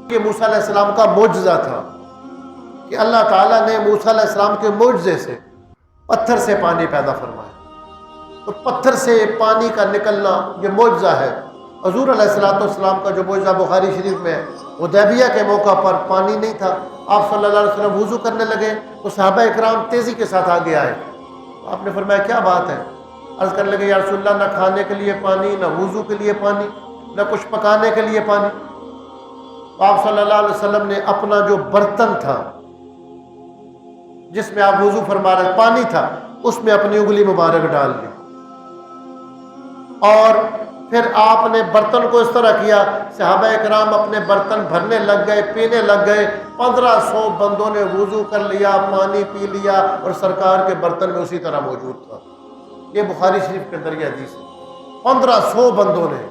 یہ موسیٰ علیہ السلام کا معجزہ تھا کہ اللہ تعالیٰ نے موسیٰ علیہ السلام کے معجزے سے پتھر سے پانی پیدا فرمایا۔ تو پتھر سے پانی کا نکلنا یہ معجزہ ہے۔ حضور علیہ السلام کا جو معجزہ بخاری شریف میں ہے، حدیبیہ کے موقع پر پانی نہیں تھا، آپ صلی اللہ علیہ وسلم وضو کرنے لگے تو صحابہ اکرام تیزی کے ساتھ آگے آئے۔ آپ نے فرمایا کیا بات ہے؟ عرض کرنے لگے یا رسول اللہ، نہ کھانے کے لیے پانی، نہ وضو کے لیے پانی، نہ کچھ پکانے کے لیے پانی۔ آپ صلی اللہ علیہ وسلم نے اپنا جو برتن تھا جس میں آپ وضو فرما رہے پانی تھا، اس میں اپنی انگلی مبارک ڈال دی، اور پھر آپ نے برتن کو اس طرح کیا، صحابہ کرام اپنے برتن بھرنے لگ گئے، پینے لگ گئے۔ 1500 بندوں نے وضو کر لیا، پانی پی لیا، اور سرکار کے برتن میں اسی طرح موجود تھا۔ یہ بخاری شریف کے اندر یہ حدیث ہے۔ 1500 بندوں نے